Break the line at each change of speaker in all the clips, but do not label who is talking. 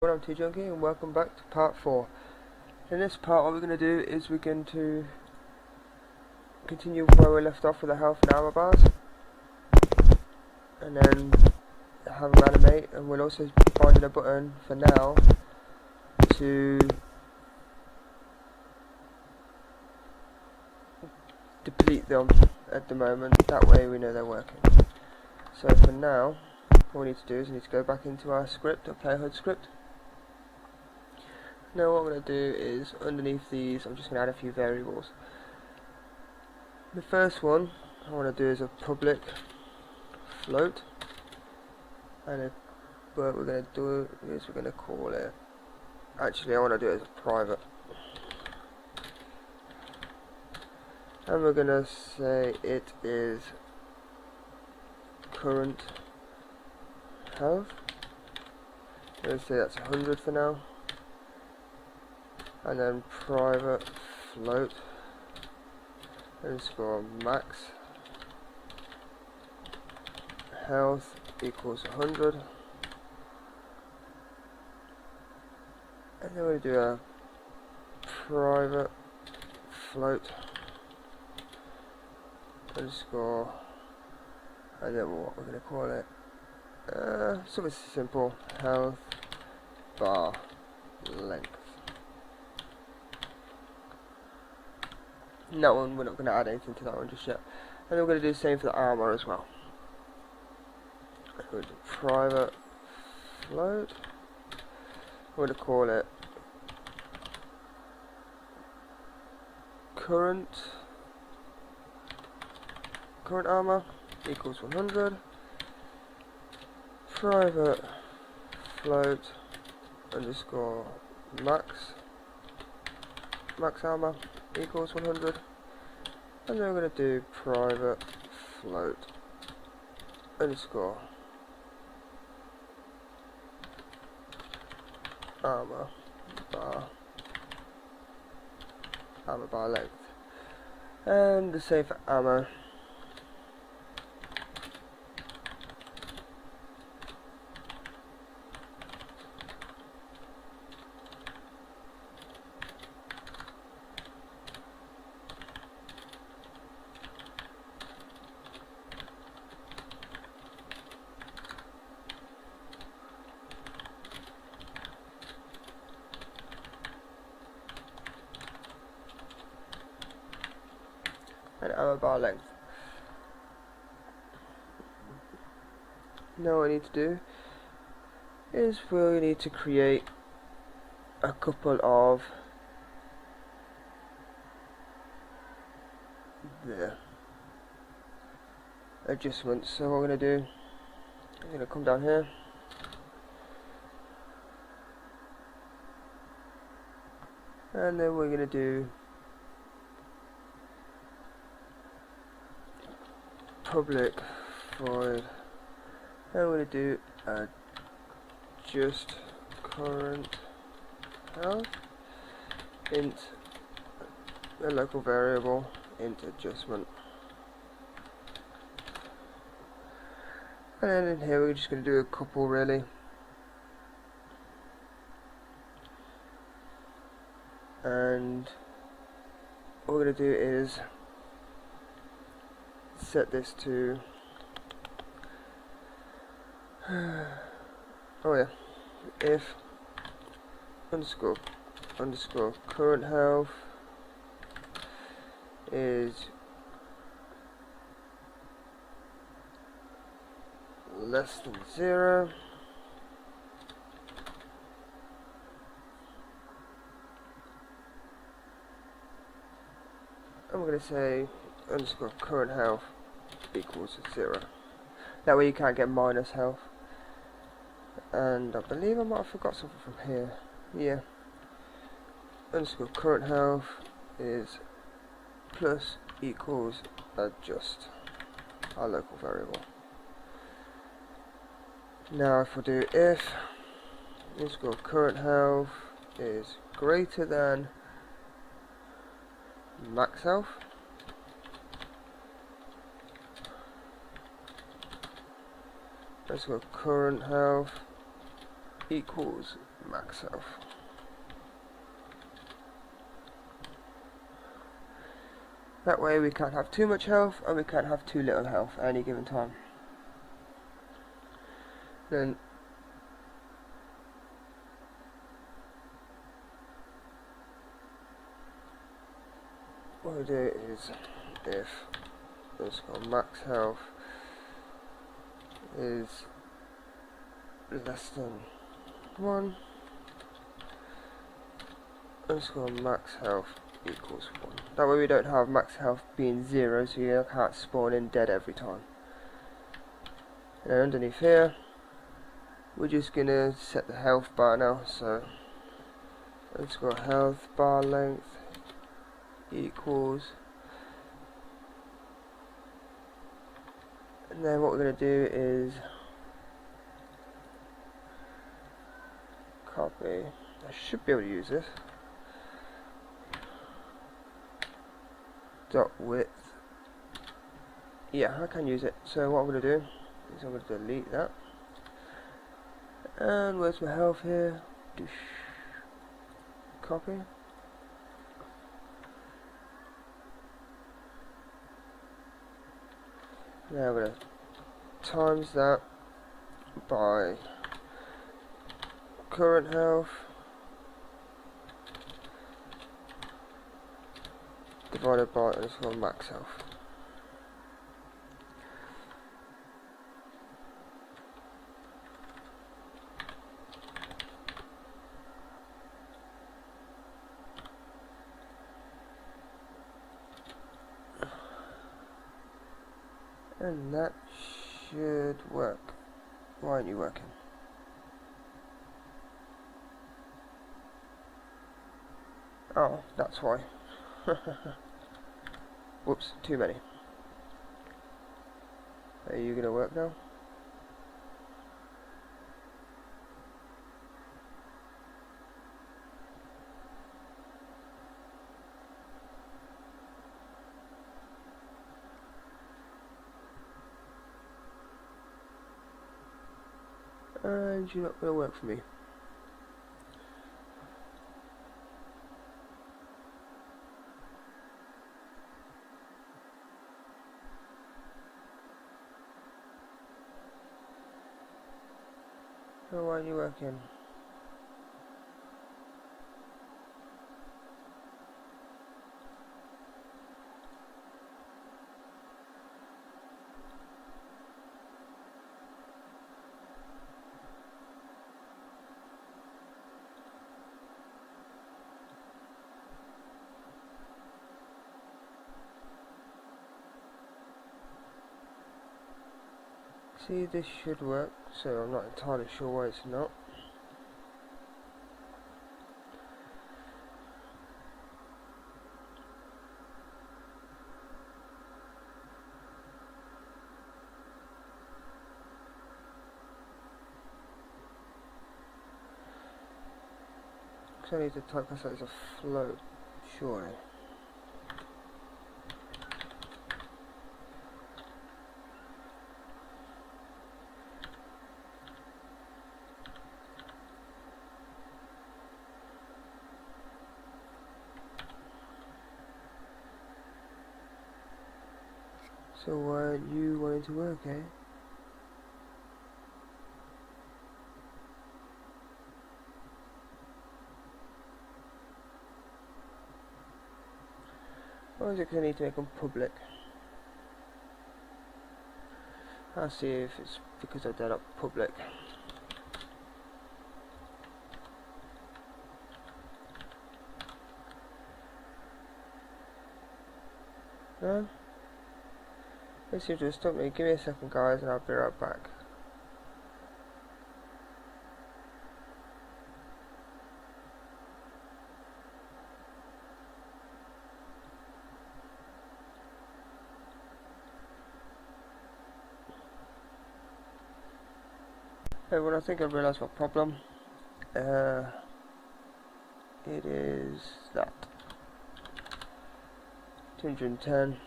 I'm T-Junkie and welcome back to part 4. In this part what we're going to do is we're going to continue where we left off with the health and armor bars and then have them animate, and we'll also find a button for now to deplete them at the moment, that way we know they're working. So for now what we need to do is we need to go back into our script, our playhood script. Now what I'm going to do is underneath these I'm just going to add a few variables. The first one I want to do is a public float, and what we're going to do is we're going to call it, actually I want to do it as a private, and we're going to say it is current health. I'm going to say that's 100 for now, and then private float underscore max health equals 100, and then we do a private float underscore, and then what we're going to call it, something simple, health bar length. And that one we're not going to add anything to that one just yet. And then we're going to do the same for the armor as well. We're going to do private float. We're going to call it current armor equals 100. Private float underscore max armor equals 100, and then we're going to do private float underscore armor bar length, and the same for ammo. And armor bar length. Now what we need to do is we need to create a couple of adjustments. So what we're going to do, I'm going to come down here and then we're going to do public void, and we're going to do adjust current health int a local variable int adjustment, and then in here we're just going to do a couple really. And what we're going to do is set this to if underscore current health is less than 0, and we're going to say underscore current health equals 0. That way you can't get minus health. And I believe I might have forgot something from here. Yeah. Underscore current health is plus equals adjust our local variable. Now if we do if underscore current health is greater than max health, let's go current health equals max health. That way we can't have too much health and we can't have too little health at any given time. Then what we do is, if let's go max health is less than 1, let's go max health equals 1. That way we don't have max health being 0, so you can't spawn in dead every time. And then underneath here, we're just gonna set the health bar now, so let's go health bar length equals, and then what we're going to do is copy. I should be able to use this. Dot width. Yeah, I can use it. So what I'm going to do is I'm going to delete that. And where's my health here? Copy. Now we're going to times that by current health divided by max health. And that should work. Why aren't you working? Oh, that's why. Whoops, too many. Are you gonna work now? And you're not gonna work for me. So why aren't you working? See, this should work, so I'm not entirely sure why it's not. Because I need to type this as a float, surely. So why aren't you wanting to work, eh? Or is it because I need to make them public? I'll see if it's because I've done up public. No? It seems to have stopped me. Give me a second, guys, and I'll be right back. Hey, well, I think I've realised my problem. It is that 210.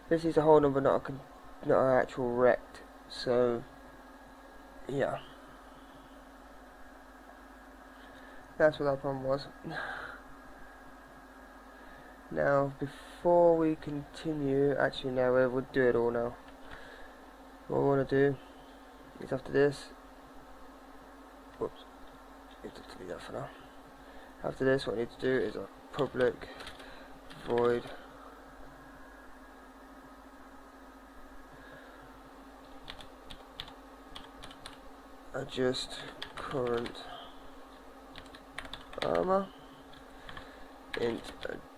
This is a whole number, not an actual rect. So, yeah. That's what that problem was. Now, before we continue, actually no, we'll do it all now. What we want to do is after this, whoops, need to delete that for now. After this, what we need to do is a public void adjust current armor int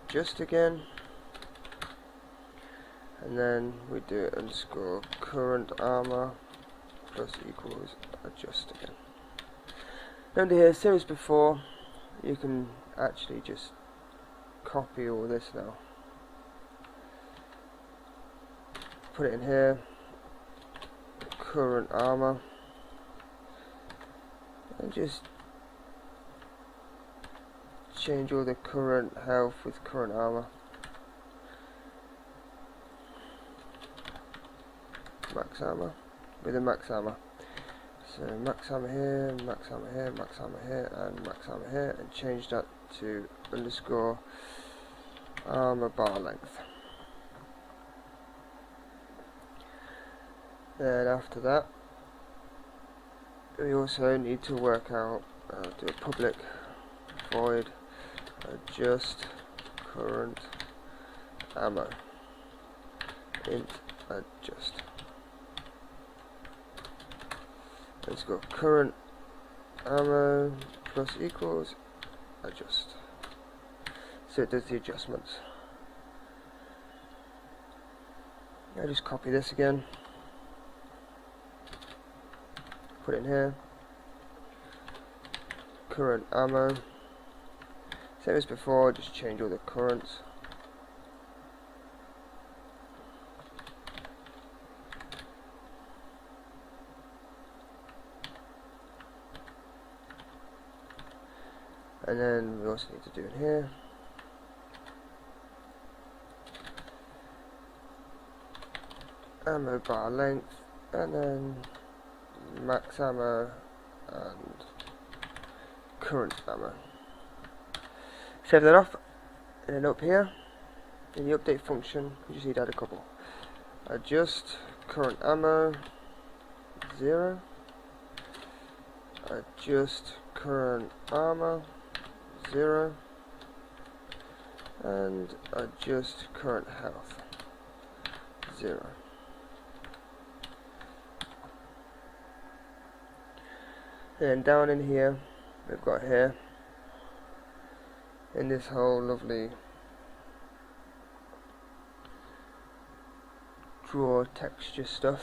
adjust again, and then we do underscore current armor plus equals adjust again. Under here, same as before, you can actually just copy all this now, put it in here, current armor, and just change all the current health with current armor. Max armor with a max armor. So max armor here, max armor here, max armor here, and max armor here, and change that to underscore armor bar length. Then after that, we also need to work out, do a public void adjust current ammo int adjust. Let's go current ammo plus equals adjust. So it does the adjustments. I just copy this again, put it in here, current ammo, same as before, just change all the currents. And then we also need to do it here. Ammo bar length, and then max ammo and current ammo. Save that off, and then up here in the update function, we just need to add a couple. Adjust current ammo 0. Adjust current armor 0, and adjust current health 0. And down in here, we've got here, in this whole lovely draw texture stuff,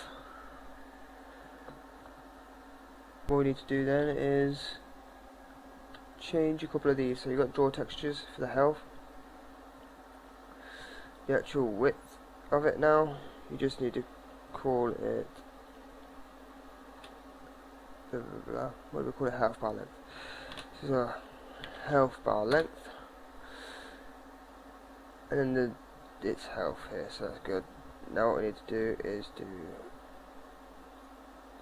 what we need to do then is change a couple of these. So you've got draw textures for the health, the actual width of it now, you just need to call it blah, blah, blah. What do we call it? Health bar length. This is a health bar length, and then it's health here, so that's good. Now what we need to do is do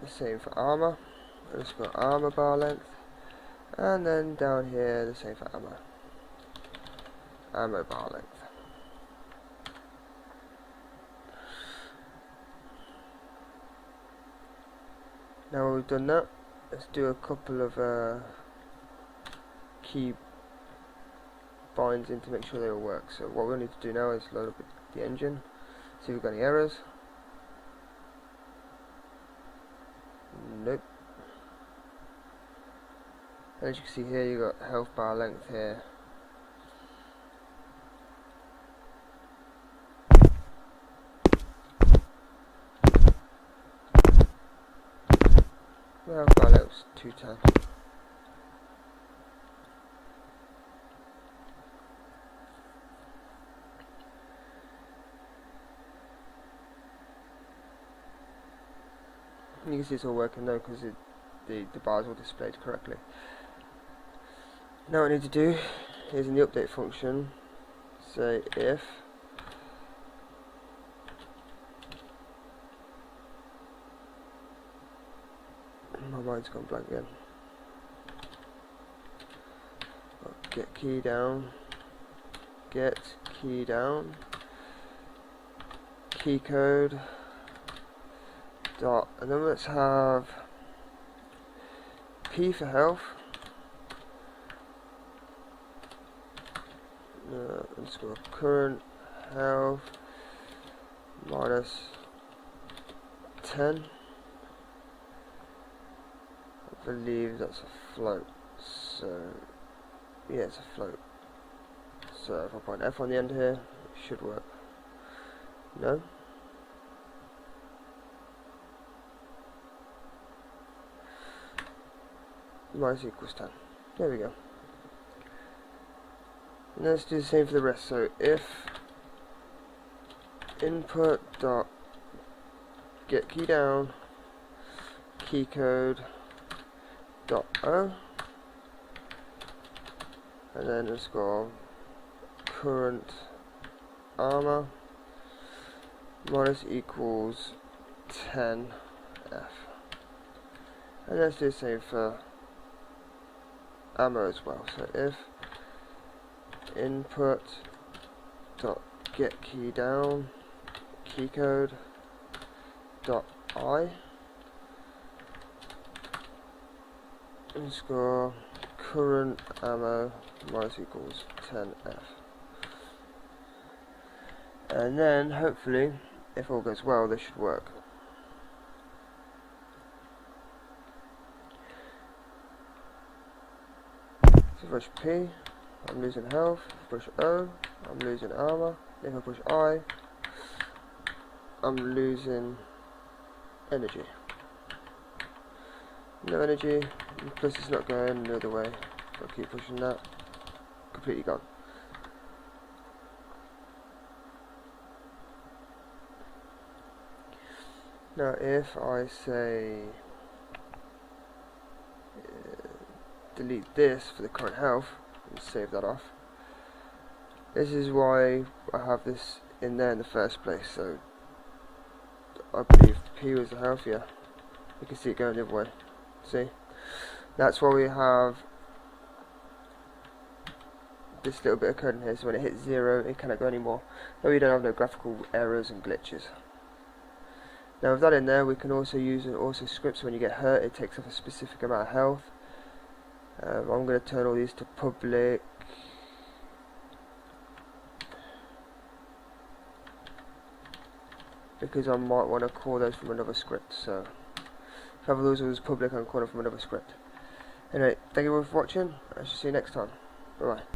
the same for armor. Let's go armor bar length, and then down here the same for ammo. Ammo bar length. Now we've done that, let's do a couple of key binds in to make sure they all work. So what we need to do now is load up the engine, see if we've got any errors. Nope. And as you can see here, you've got health bar length here. The health bar length was 210. You can see it's all working now because the bars are displayed correctly. Now what I need to do is in the update function say if my mind's gone blank again. get key down, get key down, key code dot, and then let's have P for health, underscore current health minus 10. I believe that's a float, so yeah, it's a float. So if I put an F on the end here, it should work. No? Minus equals 10. There we go. And let's do the same for the rest. So if input dot get key down, key code dot O, and then underscore current armor minus equals 10F. And let's do the same for ammo as well. So if input dot get key down, key code dot I underscore current ammo minus equals 10F. And then hopefully, if all goes well, this should work. So push P, I'm losing health. Push O, I'm losing armor. If I push I, I'm losing energy. No energy, plus it's not going the other way. So I'll keep pushing that. Completely gone. Now if I say delete this for the current health and save that off, this is why I have this in there in the first place. So I believe P was the health, yeah. You can see it going the other way. See? That's why we have this little bit of code in here, so when it hits 0 it cannot go anymore. Now we don't have no graphical errors and glitches. Now with that in there, we can also use an also script, so when you get hurt it takes off a specific amount of health. I'm going to turn all these to public. Because I might want to call those from another script, so if I have those as public, I can call them from another script. Anyway, thank you all for watching. I shall see you next time. Bye bye.